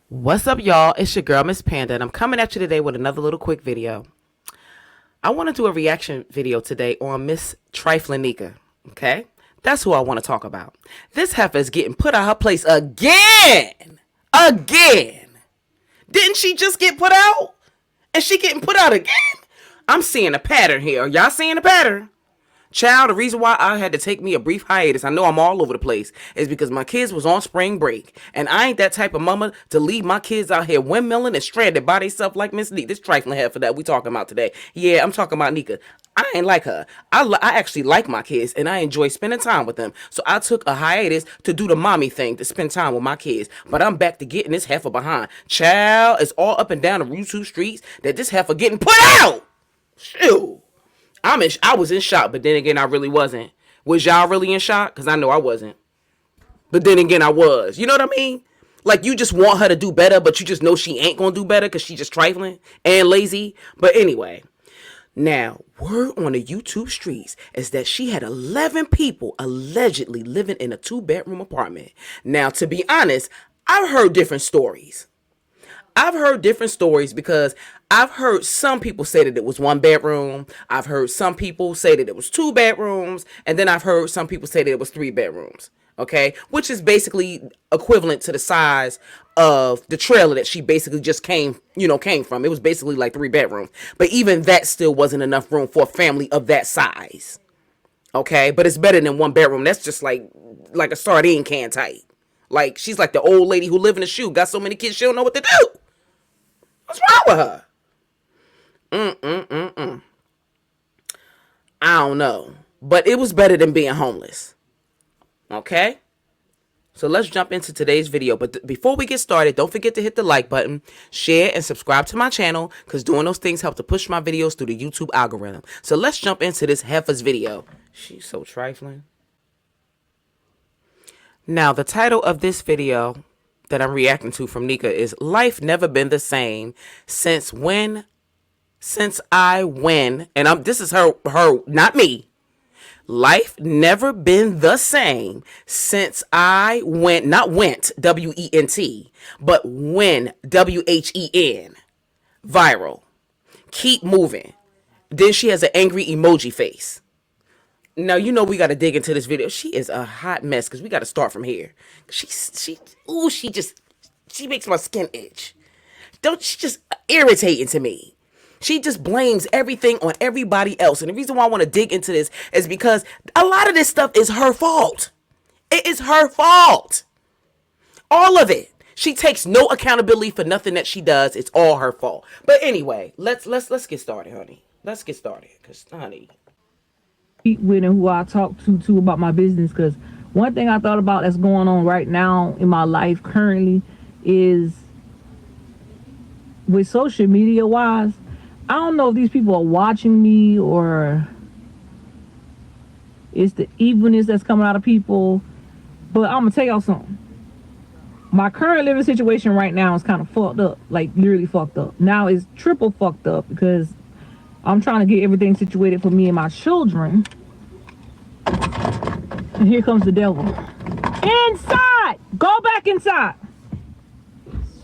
What's up, y'all? It's your girl, Miss Panda, and I'm coming at you today with another little quick video. I want to do a reaction video today on Miss Trifling Nika, okay? That's who I want to talk about. This heifer is getting put out her place again! Again! Didn't she just get put out? And she getting put out again? I'm seeing a pattern here. Are y'all seeing a pattern? Child, the reason why I had to take me a brief hiatus, I know I'm all over the place, is because my kids was on spring break. And I ain't that type of mama to leave my kids out here windmilling and stranded by themselves like Miss Nika. This trifling heifer that we talking about today. Yeah, I'm talking about Nika. I ain't like her. I actually like my kids, and I enjoy spending time with them. So I took a hiatus to do the mommy thing, to spend time with my kids. But I'm back to getting this heifer behind. Child, it's all up and down the Route 2 streets that this heifer getting put out. Shoot. I was in shock, but then again, I really wasn't. Was y'all really in shock? Because I know I wasn't. But then again, I was. You know what I mean? Like, you just want her to do better, but you just know she ain't going to do better because she just trifling and lazy. But anyway, now, word on the YouTube streets is that she had 11 people allegedly living in a 2-bedroom apartment. Now, to be honest, I've heard different stories. I've heard different stories because I've heard some people say that it was 1 bedroom. I've heard some people say that it was 2 bedrooms. And then I've heard some people say that it was 3 bedrooms. Okay. Which is basically equivalent to the size of the trailer that she basically just came from. It was basically like 3 bedrooms. But even that still wasn't enough room for a family of that size. Okay. But it's better than 1 bedroom. That's just like a sardine can type. Like, she's like the old lady who live in a shoe. Got so many kids she don't know what to do. What's wrong with her? I don't know. But it was better than being homeless. Okay? So let's jump into today's video. But before we get started, don't forget to hit the like button, share, and subscribe to my channel, because doing those things help to push my videos through the YouTube algorithm. So let's jump into this heifer's video. She's so trifling. Now, the title of this video that I'm reacting to from Nika is Life Never Been the Same Since I Win. And this is her, not me. Life never been the same since I went, not went, W-E-N-T, but when, W-H-E-N, viral. Keep moving. Then she has an angry emoji face. Now, you know we got to dig into this video. She is a hot mess because we got to start from here. She makes my skin itch. She just irritating to me. She just blames everything on everybody else. And the reason why I want to dig into this is because a lot of this stuff is her fault. It is her fault. All of it. She takes no accountability for nothing that she does. It's all her fault. But anyway, let's get started, honey. Let's get started, because honey, with and who I talk to about my business, because one thing I thought about that's going on right now in my life currently is with social media wise, I don't know if these people are watching me or it's the evilness that's coming out of people, but I'm gonna tell y'all something. My current living situation right now is kind of fucked up, like literally fucked up. Now it's triple fucked up because I'm trying to get everything situated for me and my children. And here comes the devil. Inside! Go back inside!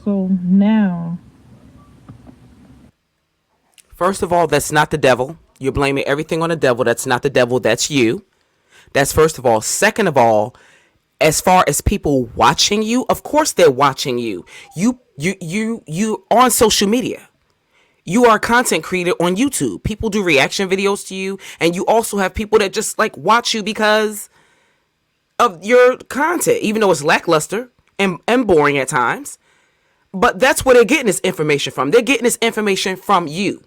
So now... First of all, that's not the devil. You're blaming everything on the devil. That's not the devil. That's you. That's first of all. Second of all, as far as people watching you, of course they're watching you. You on social media. You are a content creator on YouTube. People do reaction videos to you, and you also have people that just like watch you because of your content, even though it's lackluster and boring at times. But that's where they're getting this information from. They're getting this information from you.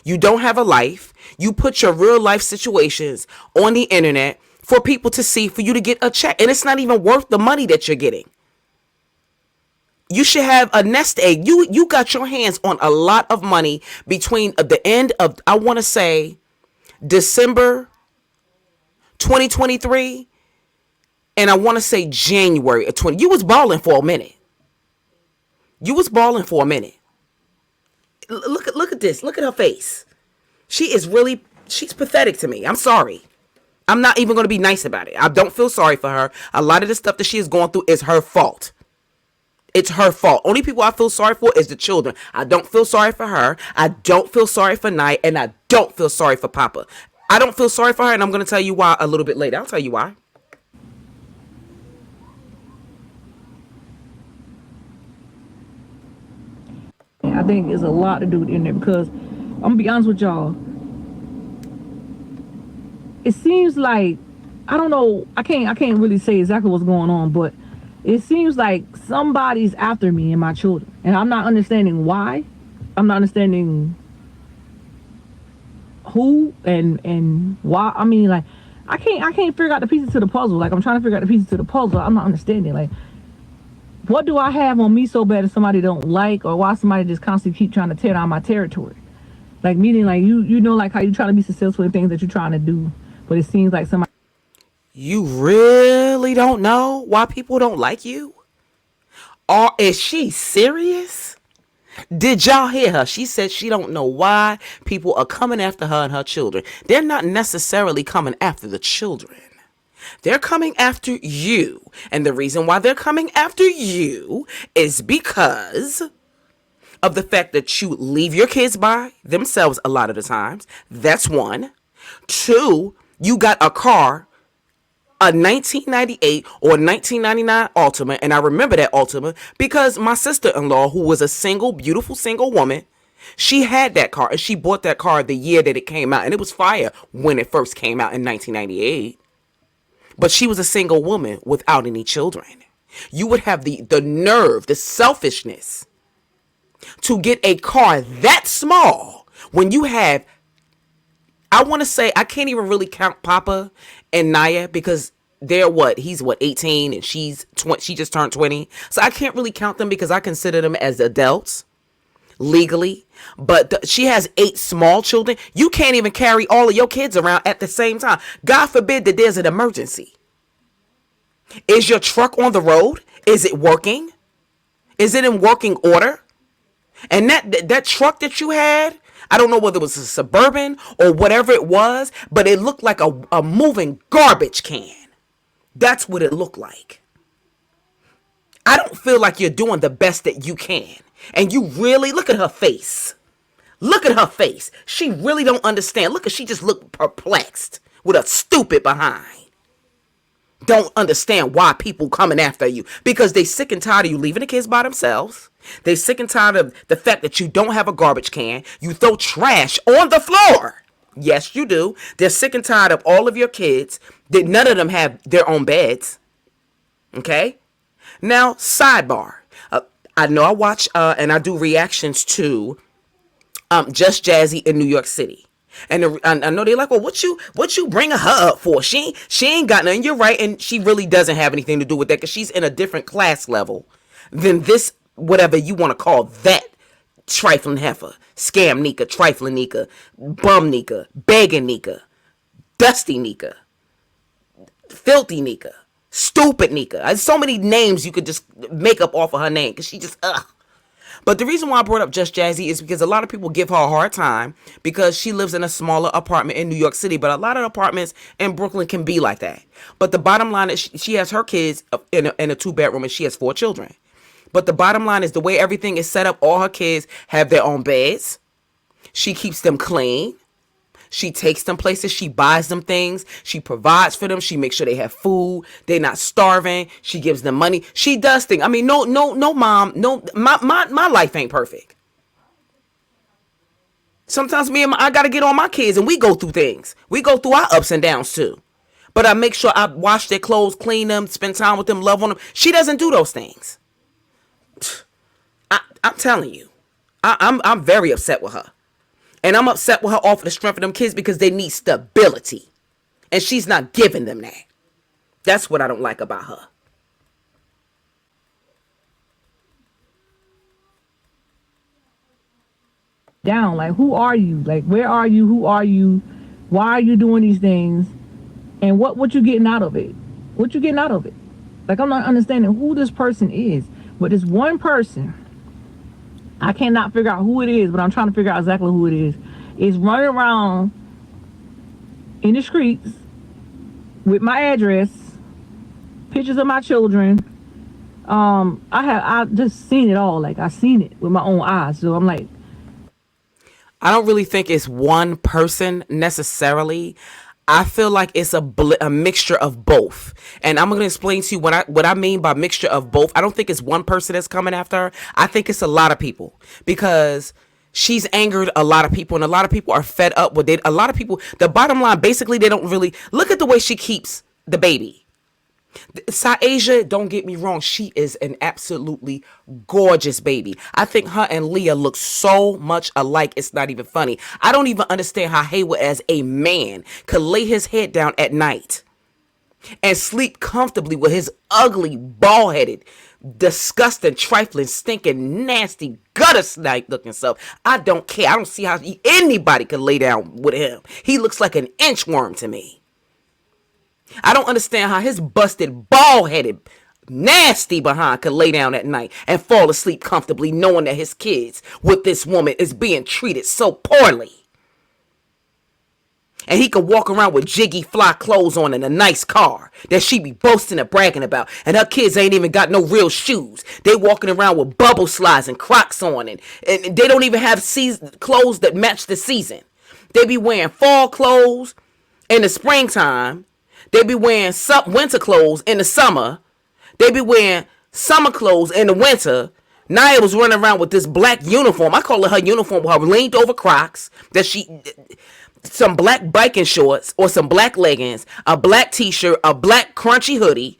You don't have a life. You put your real life situations on the internet for people to see, for you to get a check. And it's not even worth the money that you're getting. You should have a nest egg. You got your hands on a lot of money between the end of, I want to say, December 2023 and I want to say January of 20. You was balling for a minute. You was balling for a minute. Look at this. Look at her face. She's pathetic to me. I'm sorry. I'm not even going to be nice about it. I don't feel sorry for her. A lot of the stuff that she is going through is her fault. It's her fault. Only people I feel sorry for is the children. I don't feel sorry for her. I don't feel sorry for Nia, and I don't feel sorry for Papa. I don't feel sorry for her, and I'm going to tell you why a little bit later. I'll tell you why. I think it's a lot to do in there because I'm gonna be honest with y'all. It seems like, I don't know, I can't really say exactly what's going on, but it seems like somebody's after me and my children, and I'm not understanding why. I'm not understanding who and why. I mean, like, I can't figure out the pieces to the puzzle. Like, I'm trying to figure out the pieces to the puzzle. I'm not understanding. Like, what do I have on me so bad that somebody don't like, or why somebody just constantly keep trying to tear down my territory? Like, meaning, like, you know, like how you trying to be successful in things that you're trying to do, but it seems like somebody. You really don't know why people don't like you? Or is she serious? Did y'all hear her? She said she don't know why people are coming after her and her children. They're not necessarily coming after the children. They're coming after you. And the reason why they're coming after you is because of the fact that you leave your kids by themselves a lot of the times. That's one. Two, you got a car, a 1998 or 1999 Altima, and I remember that Altima because my sister-in-law, who was a single, beautiful single woman, she had that car, and she bought that car the year that it came out, and it was fire when it first came out in 1998. But she was a single woman without any children. You would have the nerve, the selfishness to get a car that small when you have, I want to say, I can't even really count Papa and Nia because they're he's 18 and she's 20, she just turned 20. So I can't really count them because I consider them as adults legally. But she has 8 small children. You can't even carry all of your kids around at the same time. God forbid that there's an emergency. Is your truck on the road? Is it working? Is it in working order? And that truck that you had, I don't know whether it was a Suburban or whatever it was, but it looked like a moving garbage can. That's what it looked like. I don't feel like you're doing the best that you can. And you really, look at her face. Look at her face. She really don't understand. Look at, she just looked perplexed with a stupid behind. Don't understand why people coming after you because they sick and tired of you leaving the kids by themselves. They sick and tired of the fact that you don't have a garbage can. You throw trash on the floor. Yes, you do. They're sick and tired of all of your kids. That none of them have their own beds. Okay? Now, sidebar. I know I watch and I do reactions to Just Jazzy in New York City. And I know they're like, well, what you bringing her up for? She ain't got nothing. You're right, and she really doesn't have anything to do with that because she's in a different class level than this, whatever you want to call that trifling heifer. Scam Nika, trifling Nika, bum Nika, begging Nika, dusty Nika, filthy Nika, stupid Nika. There's so many names you could just make up off of her name because she just, ugh. But the reason why I brought up Just Jazzy is because a lot of people give her a hard time because she lives in a smaller apartment in New York City. But a lot of apartments in Brooklyn can be like that. But the bottom line is she has her kids in a 2-bedroom and she has 4 children. But the bottom line is the way everything is set up, all her kids have their own beds. She keeps them clean. She takes them places. She buys them things. She provides for them. She makes sure they have food. They're not starving. She gives them money. She does things. I mean, no, mom, no, my life ain't perfect. Sometimes I got to get on my kids and we go through things. We go through our ups and downs too. But I make sure I wash their clothes, clean them, spend time with them, love on them. She doesn't do those things. I'm telling you, I'm very upset with her. And I'm upset with her off of the strength of them kids because they need stability. And she's not giving them that. That's what I don't like about her. Down, like, who are you? Like, where are you? Who are you? Why are you doing these things? And what you getting out of it? What you getting out of it? Like, I'm not understanding who this person is. But this one person, I cannot figure out who it is, but I'm trying to figure out exactly who it is running around in the streets with my address, pictures of my children, I just seen it all. Like I seen it with my own eyes. So I'm like, I don't really think it's one person necessarily. I feel like it's a mixture of both. And I'm going to explain to you what I mean by mixture of both. I don't think it's one person that's coming after her. I think it's a lot of people because she's angered a lot of people and a lot of people are fed up with it. A lot of people, the bottom line, basically, they don't really look at the way she keeps the baby. Saasia, don't get me wrong, she is an absolutely gorgeous baby. I think her and Leah look so much alike, it's not even funny. I don't even understand how Hayward, as a man, could lay his head down at night and sleep comfortably with his ugly, bald-headed, disgusting, trifling, stinking, nasty, gutter snipe looking self. I don't care. I don't see how anybody could lay down with him. He looks like an inchworm to me. I don't understand how his busted, bald-headed, nasty behind could lay down at night and fall asleep comfortably knowing that his kids with this woman is being treated so poorly. And he could walk around with jiggy fly clothes on in a nice car that she be boasting and bragging about. And her kids ain't even got no real shoes. They walking around with bubble slides and Crocs on. And they don't even have clothes that match the season. They be wearing fall clothes in the springtime. They be wearing winter clothes in the summer. They be wearing summer clothes in the winter. Nia was running around with this black uniform. I call it her uniform with her leaned over Crocs. Some black biking shorts or some black leggings, a black t-shirt, a black crunchy hoodie,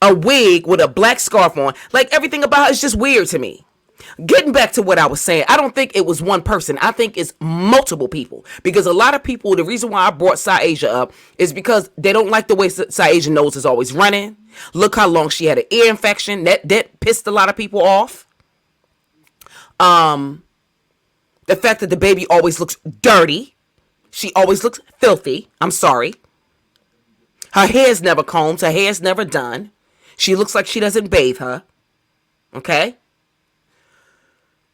a wig with a black scarf on. Like everything about her is just weird to me. Getting back to what I was saying, I don't think it was one person. I think it's multiple people. Because a lot of people, the reason why I brought Saasia up is because they don't like the way Saasia nose is always running. Look how long she had an ear infection. That pissed a lot of people off. The fact that the baby always looks dirty. She always looks filthy. I'm sorry. Her hair's never combed. Her hair's never done. She looks like she doesn't bathe her. Okay?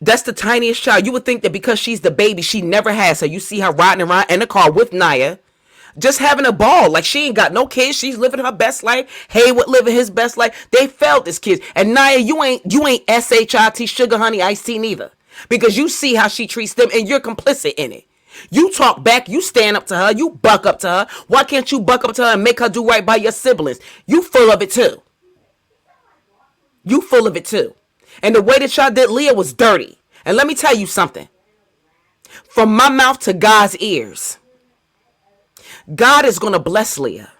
That's the tiniest child. You would think that because she's the baby, she never has her. You see her riding around in the car with Nia, just having a ball. Like she ain't got no kids. She's living her best life. Hayward living his best life. They failed this kid. And Nia, you ain't SHIT sugar honey iced tea neither. Because you see how she treats them and you're complicit in it. You talk back, you stand up to her, you buck up to her. Why can't you buck up to her and make her do right by your siblings? You full of it too. You full of it too. And the way that y'all did Leah was dirty. And let me tell you something. From my mouth to God's ears, God is going to bless Leah.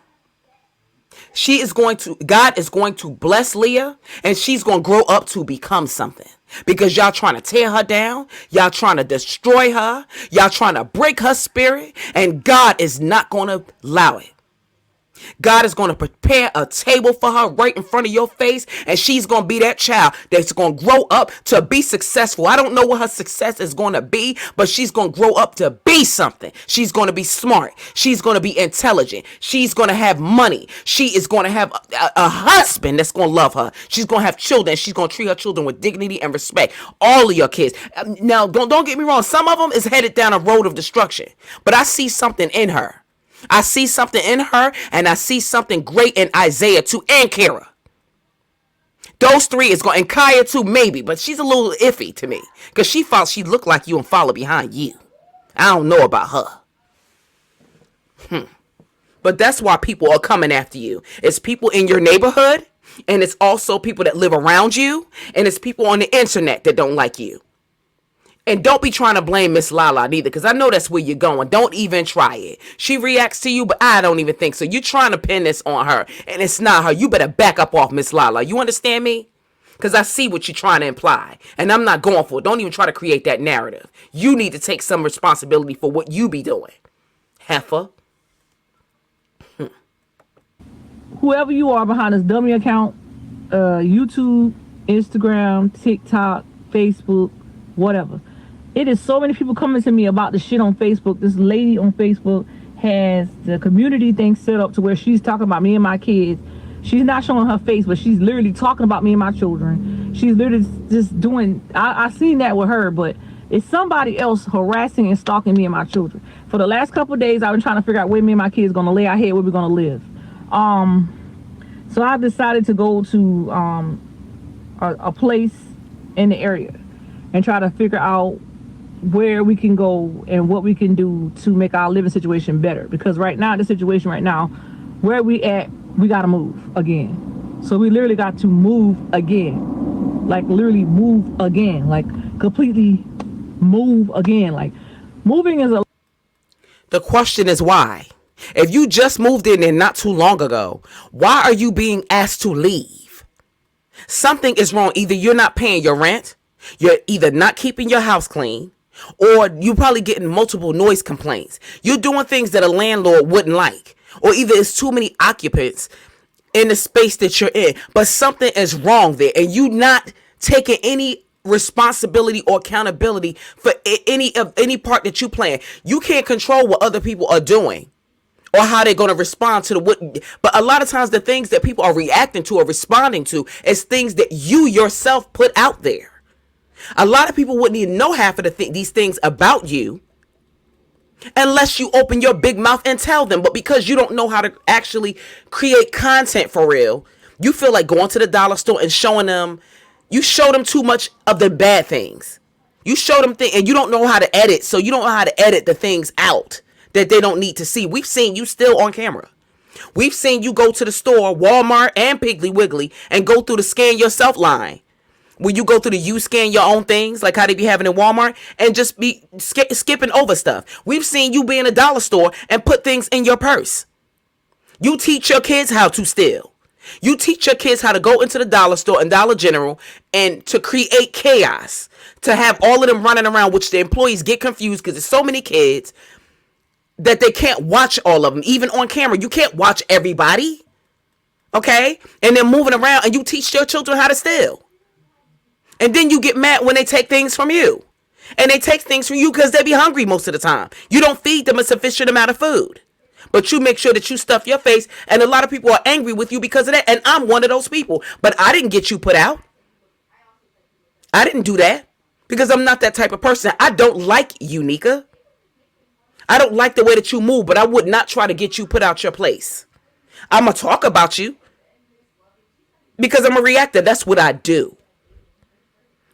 God is going to bless Leah, and she's going to grow up to become something. Because y'all trying to tear her down. Y'all trying to destroy her. Y'all trying to break her spirit. And God is not going to allow it. God is going to prepare a table for her right in front of your face, and she's going to be that child that's going to grow up to be successful. I don't know what her success is going to be, but she's going to grow up to be something. She's going to be smart. She's going to be intelligent. She's going to have money. She is going to have a husband that's going to love her. She's going to have children. She's going to treat her children with dignity and respect. All of your kids. Now, don't get me wrong. Some of them is headed down a road of destruction, but I see something in her. I see something in her, and I see something great in Isaiah too, and Kara. Those three is going, and Kaya too, maybe, but she's a little iffy to me because she looked like you and follow behind you. I don't know about her. But that's why people are coming after you. It's people in your neighborhood, and it's also people that live around you, and it's people on the internet that don't like you. And don't be trying to blame Miss Lala neither, because I know that's where you're going. Don't even try it. She reacts to you, but I don't even think so. You're trying to pin this on her, and it's not her. You better back up off Miss Lala. You understand me? Because I see what you're trying to imply, and I'm not going for it. Don't even try to create that narrative. You need to take some responsibility for what you be doing. Heifer. whoever you are behind this dummy account, YouTube, Instagram, TikTok, Facebook, whatever. It is so many people coming to me about the shit on Facebook. This lady on Facebook has the community thing set up to where she's talking about me and my kids. She's not showing her face, but she's literally talking about me and my children. She's literally just doing, I seen that with her, but it's somebody else harassing and stalking me and my children. For the last couple of days, I've been trying to figure out where me and my kids gonna lay our head, where we're gonna live. So I decided to go to a place in the area and try to figure out where we can go and what we can do to make our living situation better. Because right now, the situation right now, where we at, we gotta move again. So we literally got to move again. Like literally move again. Like completely move again. Like moving is a... The question is why? If you just moved in there not too long ago, why are you being asked to leave? Something is wrong. Either you're not paying your rent, you're either not keeping your house clean, or you're probably getting multiple noise complaints. You're doing things that a landlord wouldn't like, or either it's too many occupants in the space that you're in, but something is wrong there, and you not taking any responsibility or accountability for any part that you plan. You can't control what other people are doing or how they're going to respond to but a lot of times the things that people are reacting to or responding to is things that you yourself put out there. A lot of people wouldn't even know half of these things about you unless you open your big mouth and tell them. But because you don't know how to actually create content for real, you feel like going to the dollar store and showing them, you show them too much of the bad things. You show them things and you don't know how to edit. So you don't know how to edit the things out that they don't need to see. We've seen you still on camera. We've seen you go to the store, Walmart and Piggly Wiggly, and go through the scan yourself line. When you go through you scan your own things, like how they be having in Walmart, and just be skipping over stuff. We've seen you be in a dollar store and put things in your purse. You teach your kids how to steal. You teach your kids how to go into the dollar store and Dollar General and to create chaos, to have all of them running around, which the employees get confused because there's so many kids that they can't watch all of them. Even on camera, you can't watch everybody. Okay? And they're moving around and you teach your children how to steal. And then you get mad when they take things from you. And they take things from you because they be hungry most of the time. You don't feed them a sufficient amount of food. But you make sure that you stuff your face. And a lot of people are angry with you because of that. And I'm one of those people. But I didn't get you put out. I didn't do that. Because I'm not that type of person. I don't like you, Nika. I don't like the way that you move. But I would not try to get you put out your place. I'm going to talk about you. Because I'm a reactor. That's what I do.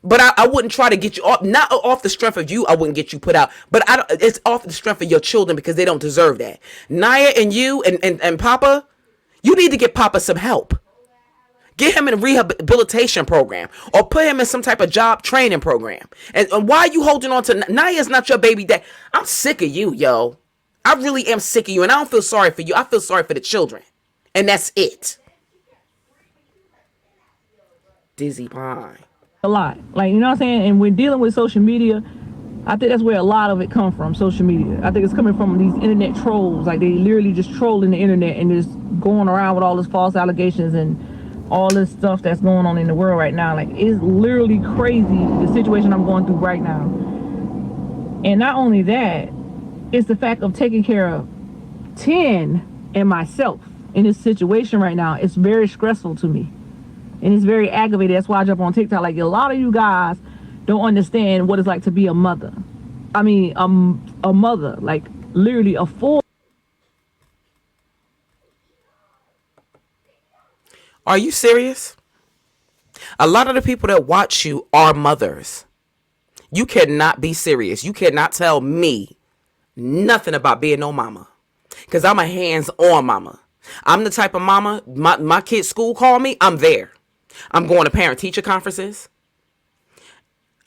But I wouldn't try to get you off, not off the strength of you. I wouldn't get you put out, but it's off the strength of your children because they don't deserve that. Naya and you and Papa, you need to get Papa some help. Get him in a rehabilitation program or put him in some type of job training program. And why are you holding on to Naya's not your baby dad? I'm sick of you, yo. I really am sick of you. And I don't feel sorry for you. I feel sorry for the children. And that's it. Dizzy Pie. A lot, like, you know what I'm saying? And when dealing with social media, I think that's where a lot of it come from. Social media, I think it's coming from these internet trolls. Like, they literally just trolling the internet and just going around with all this false allegations and all this stuff that's going on in the world right now. Like, it's literally crazy, the situation I'm going through right now. And not only that, it's the fact of taking care of 10 and myself in this situation right now. It's very stressful to me. And it's very aggravated. That's why I jump on TikTok. Like, a lot of you guys don't understand what it's like to be a mother. I mean, a mother, like literally a full. Are you serious? A lot of the people that watch you are mothers. You cannot be serious. You cannot tell me nothing about being no mama. Because I'm a hands-on mama. I'm the type of mama, my kids' school call me, I'm there. I'm going to parent-teacher conferences.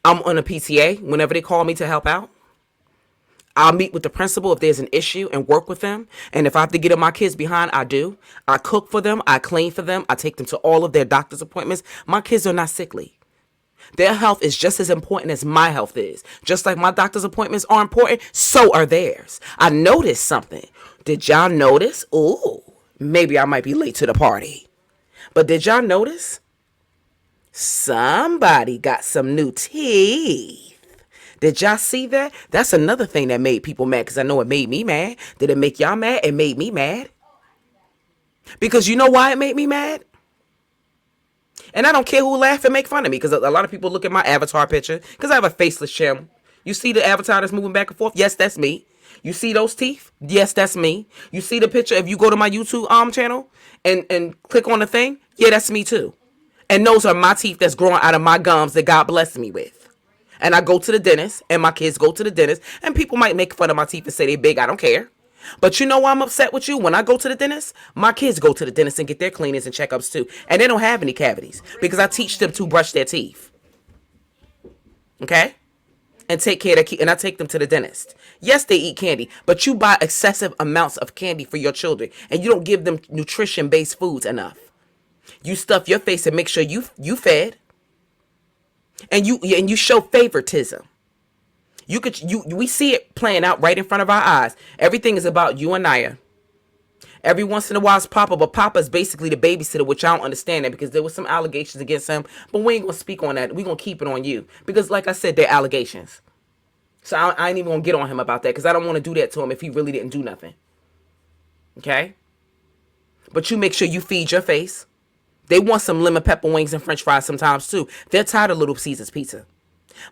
I'm on a PTA whenever they call me to help out. I'll meet with the principal if there's an issue and work with them. And if I have to get in my kids behind, I do. I cook for them. I clean for them. I take them to all of their doctor's appointments. My kids are not sickly. Their health is just as important as my health is. Just like my doctor's appointments are important, so are theirs. I noticed something. Did y'all notice? Ooh, maybe I might be late to the party. But did y'all notice? Somebody got some new teeth. Did y'all see that? That's another thing that made people mad, because I know it made me mad. Did it make y'all mad? It made me mad. Because you know why it made me mad? And I don't care who laugh and make fun of me, because a lot of people look at my avatar picture, because I have a faceless channel. You see the avatar that's moving back and forth? Yes, that's me. You see those teeth? Yes, that's me. You see the picture? If you go to my YouTube channel and click on the thing, yeah, that's me too. And those are my teeth that's growing out of my gums that God blessed me with. And I go to the dentist, and my kids go to the dentist, and people might make fun of my teeth and say they big. I don't care. But you know why I'm upset with you? When I go to the dentist, my kids go to the dentist and get their cleanings and checkups too. And they don't have any cavities because I teach them to brush their teeth. Okay? And take care of and I take them to the dentist. Yes, they eat candy, but you buy excessive amounts of candy for your children, and you don't give them nutrition-based foods enough. You stuff your face and make sure you fed, and you show favoritism. We see it playing out right in front of our eyes. Everything is about you and Naya. Every once in a while it's Papa, but Papa's basically the babysitter, which I don't understand that because there was some allegations against him, but we ain't gonna speak on that. We're gonna keep it on you because, like I said, they're allegations. So I ain't even gonna get on him about that because I don't want to do that to him if he really didn't do nothing. Okay? But you make sure you feed your face. They want some lemon pepper wings and french fries sometimes too. They're tired of Little Caesars pizza.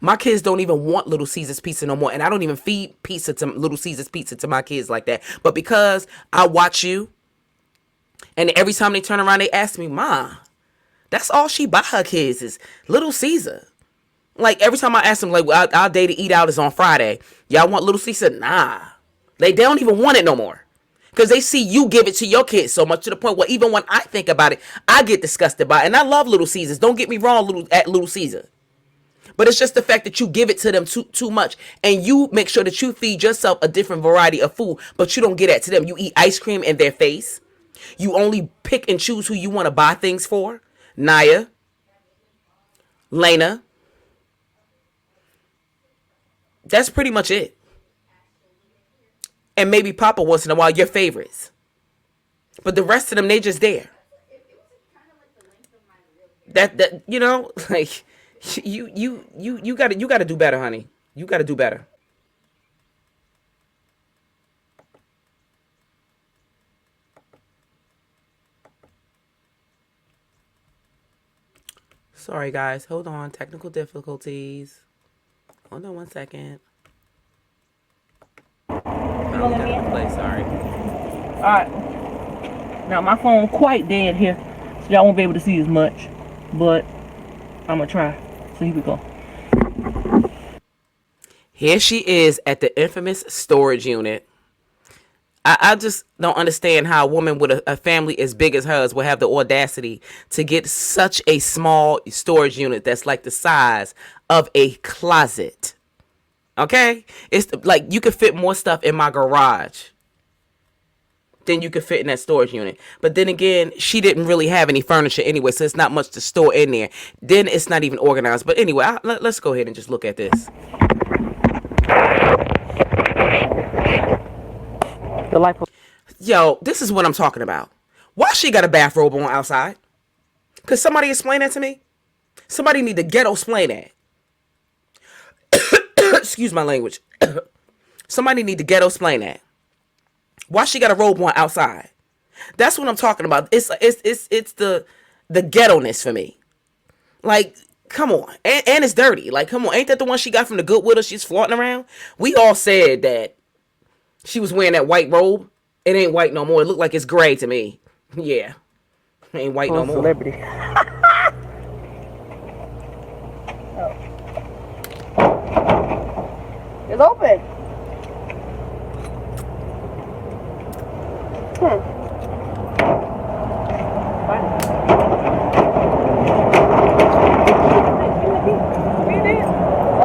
My kids don't even want Little Caesars pizza no more. And I don't even feed pizza to Little Caesars pizza to my kids like that. But because I watch you, and every time they turn around, they ask me, Ma, that's all she buy her kids is Little Caesar. Like every time I ask them, like, well, our day to eat out is on Friday. Y'all want Little Caesar? Nah. They don't even want it no more. Because they see you give it to your kids so much to the point where even when I think about it, I get disgusted by it. And I love Little Caesars. Don't get me wrong at Little Caesar. But it's just the fact that you give it to them too much. And you make sure that you feed yourself a different variety of food. But you don't get that to them. You eat ice cream in their face. You only pick and choose who you want to buy things for. Naya. Lena. That's pretty much it. And maybe Papa once in a while, your favorites. But the rest of them, they just there. That you know, like... You gotta do better, honey. You gotta do better. Sorry, guys. Hold on. Technical difficulties. Hold on 1 second. Sorry. All right. Now my phone quite dead here, so y'all won't be able to see as much, but I'm gonna try. So here we go. Here she is at the infamous storage unit. I just don't understand how a woman with a family as big as hers will have the audacity to get such a small storage unit that's like the size of a closet. Okay? It's like you could fit more stuff in my garage than you could fit in that storage unit. But then again, she didn't really have any furniture anyway, so it's not much to store in there. Then it's not even organized. But anyway, let's go ahead and just look at this. Yo, this is what I'm talking about. Why she got a bathrobe on outside? Could somebody explain that to me? Somebody need to ghetto-splain that. Excuse my language. Somebody need to ghetto-splain that. Why she got a robe on outside? That's what I'm talking about. It's the ghetto-ness for me. Like, come on. And it's dirty. Like, come on. Ain't that the one she got from the Goodwill she's flaunting around? We all said that she was wearing that white robe. It ain't white no more. It looked like it's gray to me. Yeah. It ain't white no more. Celebrity. It's open. I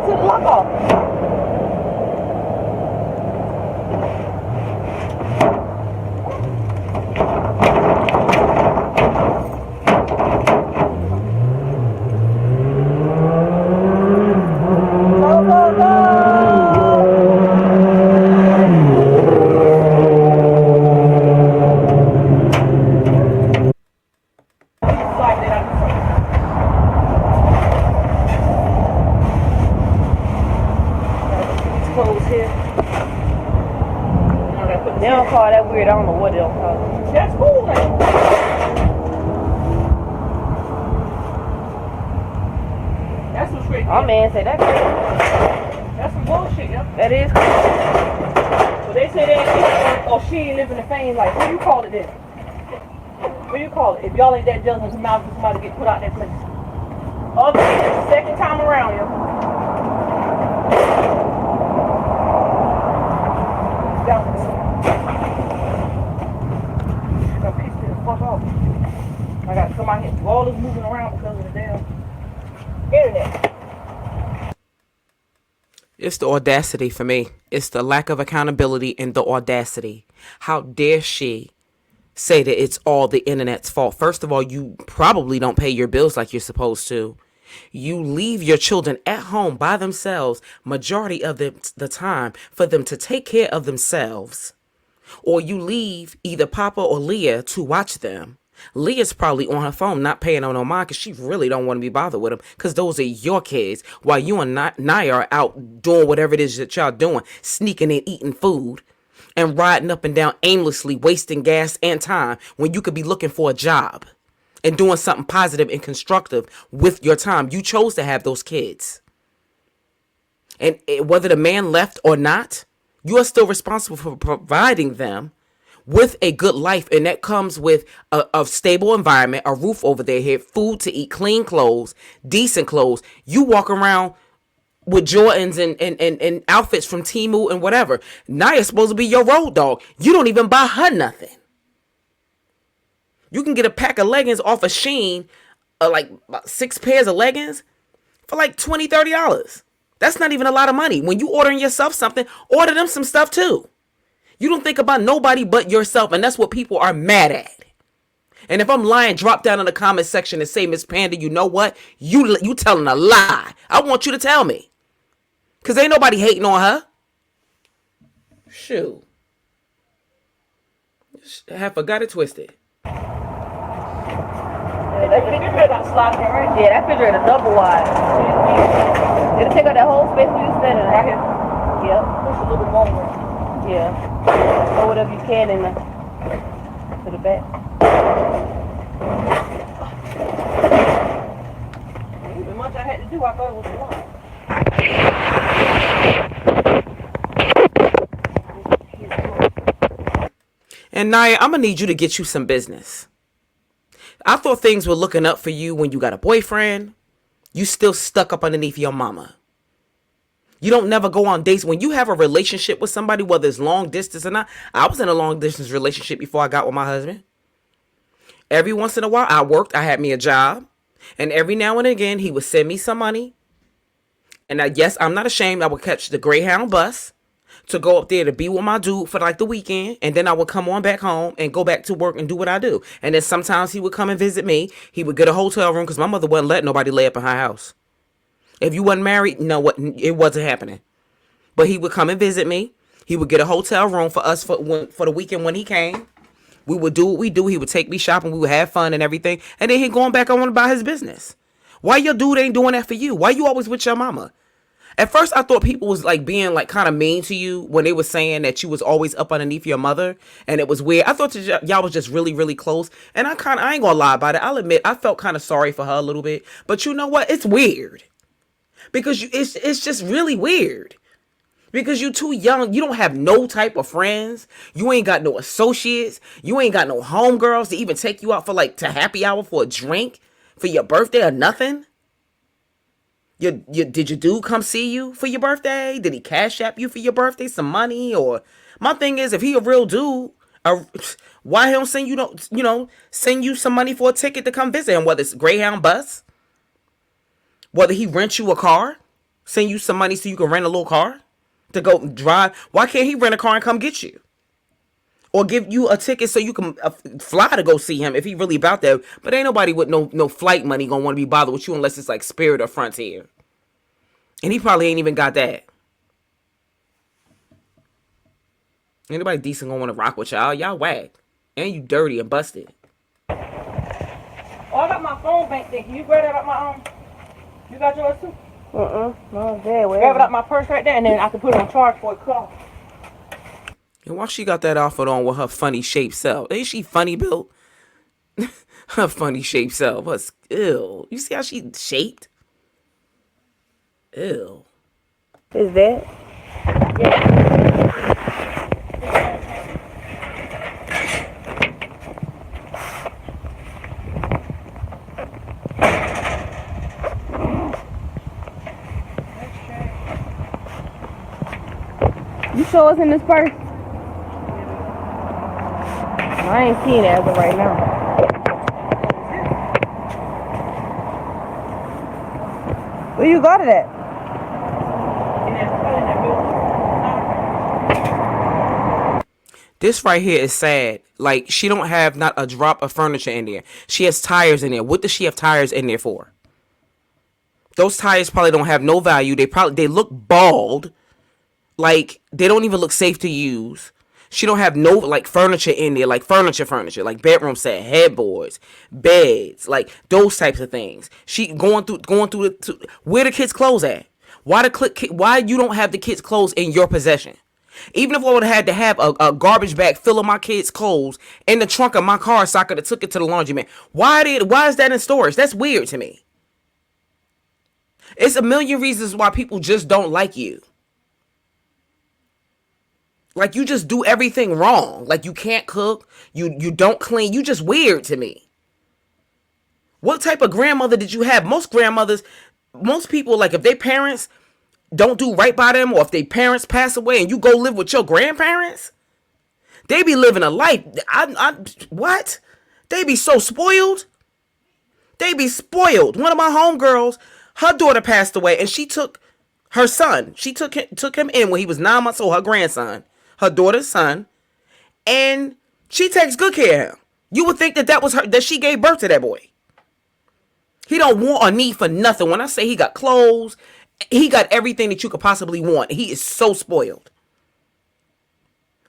took the lock off. They don't call that weird. I don't know what they'll call it. That's cool, man. That's some straight. Oh man, say that. That's some bullshit, yeah. That is cool. But they say they ain't, oh, she ain't living the fame life. What do you call it then? what you call it? If y'all ain't that jealous of somebody get put out that place. Okay, that's the second time around, yo. I'm pissed the fuck off. I gotta come out here and do all this moving around because of the damn internet. It's the audacity for me. It's the lack of accountability and the audacity. How dare she say that it's all the internet's fault? First of all, you probably don't pay your bills like you're supposed to. You leave your children at home by themselves majority of the time for them to take care of themselves. Or you leave either Papa or Leah to watch them. Leah's probably on her phone not paying on no mind because she really don't want to be bothered with them because those are your kids while you and Naya are out doing whatever it is that y'all doing, sneaking and eating food and riding up and down aimlessly, wasting gas and time when you could be looking for a job and doing something positive and constructive with your time. You chose to have those kids. And whether the man left or not, you are still responsible for providing them with a good life. And that comes with a stable environment, a roof over their head, food to eat, clean clothes, decent clothes. You walk around with Jordans and outfits from Temu and whatever. Naya's supposed to be your road dog. You don't even buy her nothing. You can get a pack of leggings off of Shein, like 6 pairs of leggings for like $20, $30. That's not even a lot of money. When you ordering yourself something, order them some stuff too. You don't think about nobody but yourself, and that's what people are mad at. And if I'm lying, drop down in the comment section and say, Miss Panda, you know what? You telling a lie. I want you to tell me. Because ain't nobody hating on her. Shoot. I have forgot it twisted. Yeah, that refrigerator got sloppy right. Yeah, that refrigerator double wide. It'll take out that whole space we was standing right here. Yep. Push a little more. Yeah. Throw whatever you can in there. To the back. Even much I had to do, I thought it was a lot. And Naya, I'm going to need you to get you some business. I thought things were looking up for you when you got a boyfriend. You still stuck up underneath your mama. You don't never go on dates. When you have a relationship with somebody, whether it's long distance or not. I was in a long distance relationship before I got with my husband. Every once in a while, I worked. I had me a job. And every now and again, he would send me some money. And yes, I'm not ashamed. I would catch the Greyhound bus to go up there to be with my dude for like the weekend. And then I would come on back home and go back to work and do what I do. And then sometimes he would come and visit me. He would get a hotel room because my mother wouldn't let nobody lay up in her house. If you wasn't married, no, it wasn't happening. But he would come and visit me. He would get a hotel room for us for the weekend when he came. We would do what we do. He would take me shopping. We would have fun and everything. And then he going back on about his business. Why your dude ain't doing that for you? Why you always with your mama? At first, I thought people was like being like kind of mean to you when they were saying that you was always up underneath your mother. And it was weird. I thought y'all was just really, really close. And I ain't gonna lie about it. I'll admit, I felt kind of sorry for her a little bit. But you know what? It's weird. Because it's just really weird. Because you too young. You don't have no type of friends. You ain't got no associates. You ain't got no homegirls to even take you out for like to happy hour for a drink for your birthday or nothing. Did your dude come see you for your birthday? Did he cash app you for your birthday some money? Or my thing is, if he a real dude, why he don't send send you some money for a ticket to come visit him? Whether it's Greyhound bus, whether he rent you a car, send you some money so you can rent a little car to go drive. Why can't he rent a car and come get you? Or give you a ticket so you can fly to go see him if he really about that. But ain't nobody with no flight money gonna want to be bothered with you unless it's like Spirit or Frontier. And he probably ain't even got that. Anybody decent gonna want to rock with y'all? Y'all whack. And you dirty and busted. Oh, I got my phone bank thing. Can you grab that out my own? You got yours too? No, there. Grab it out my purse right there, and then I can put it on charge for a call. And why she got that outfit on with her funny shaped self? Ain't she funny built? Her funny shaped self. What's ill? You see how she shaped? Ew. Is that? Yeah. show us in this purse? I ain't seeing it as of right now. Where you got it at? This right here is sad. Like, she don't have not a drop of furniture in there. She has tires in there. What does she have tires in there for? Those tires probably don't have no value. They look bald. Like, they don't even look safe to use. She don't have no, like, furniture in there. Like, furniture. Like, bedroom set, headboards, beds. Like, those types of things. She going through where the kids' clothes at? Why you don't have the kids' clothes in your possession? Even if I would have had to have a garbage bag full of my kids' clothes in the trunk of my car so I could have took it to the laundromat. Why is that in storage? That's weird to me. It's a million reasons why people just don't like you. Like, you just do everything wrong. Like, you can't cook. You don't clean. You just weird to me. What type of grandmother did you have? Most people, like, if their parents don't do right by them, or if their parents pass away and you go live with your grandparents, they be living a life. What? They be so spoiled. They be spoiled. One of my homegirls, her daughter passed away, and she took her son. She took him in when he was 9 months old, her grandson, her daughter's son, and she takes good care of him. You would think that was her, that she gave birth to that boy. He don't want or need for nothing. When I say he got clothes, he got everything that you could possibly want. He is so spoiled.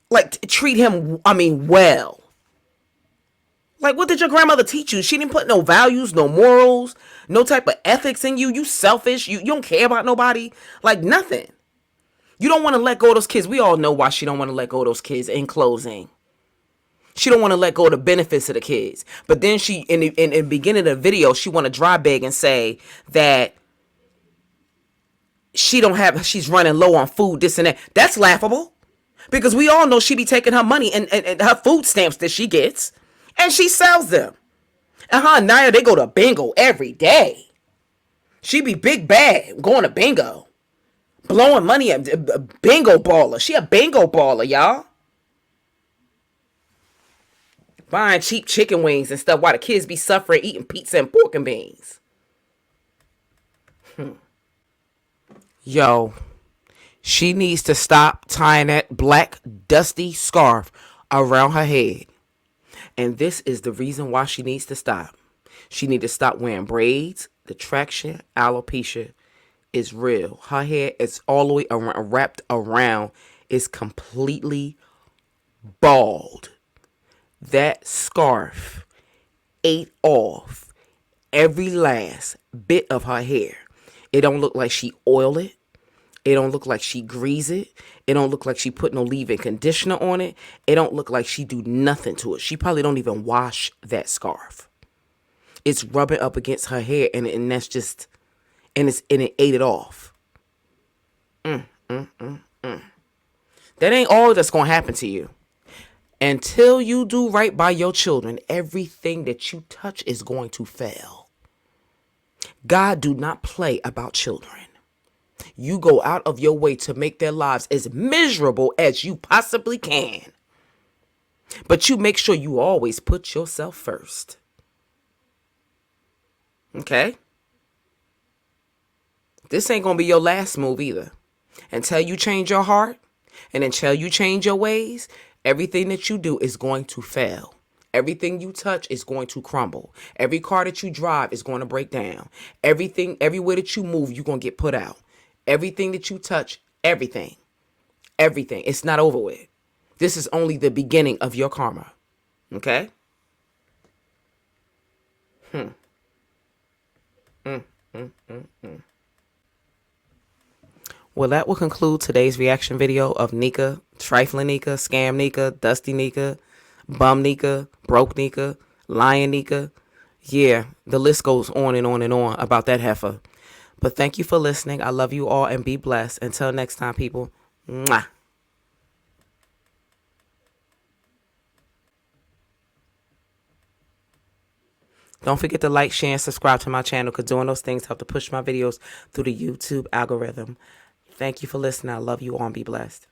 Like, treat him, well. Like, what did your grandmother teach you? She didn't put no values, no morals, no type of ethics in you. You selfish. You don't care about nobody. Like, nothing. You don't want to let go of those kids. We all know why she don't want to let go of those kids in closing. She don't want to let go of the benefits of the kids. But then she, in the beginning of the video, she want to dry beg and say that she's running low on food, this and that. That's laughable. Because we all know she be taking her money and her food stamps that she gets, and she sells them. And her and Naya, they go to bingo every day. She be big bad going to bingo. Blowing money at a bingo baller. She a bingo baller, y'all. Buying cheap chicken wings and stuff while the kids be suffering eating pizza and pork and beans. Yo, she needs to stop tying that black dusty scarf around her head. And this is the reason why she needs to stop. She needs to stop wearing braids. The traction alopecia is real. Her hair is all the way wrapped around. It's completely bald. That scarf ate off every last bit of her hair. It don't look like she oiled it. It don't look like she greased it. It don't look like she put no leave-in conditioner on it. It don't look like she do nothing to it. She probably don't even wash that scarf. It's rubbing up against her hair, and that's just, and it ate it off. That ain't all that's gonna happen to you. Until you do right by your children, everything that you touch is going to fail. God do not play about children. You go out of your way to make their lives as miserable as you possibly can. But you make sure you always put yourself first. Okay? This ain't gonna be your last move either. Until you change your heart and until you change your ways, everything that you do is going to fail. Everything you touch is going to crumble. Every car that you drive is going to break down. Everywhere that you move, you're going to get put out. Everything that you touch, everything. It's not over with. This is only the beginning of your karma. Okay? Well, that will conclude today's reaction video of Nika, Trifling Nika, Scam Nika, Dusty Nika, Bum Nika, Broke Nika, Lion Nika. Yeah, the list goes on and on and on about that heifer. But thank you for listening. I love you all and be blessed. Until next time, people. Mwah. Don't forget to like, share, and subscribe to my channel because doing those things help to push my videos through the YouTube algorithm. Thank you for listening. I love you all and be blessed.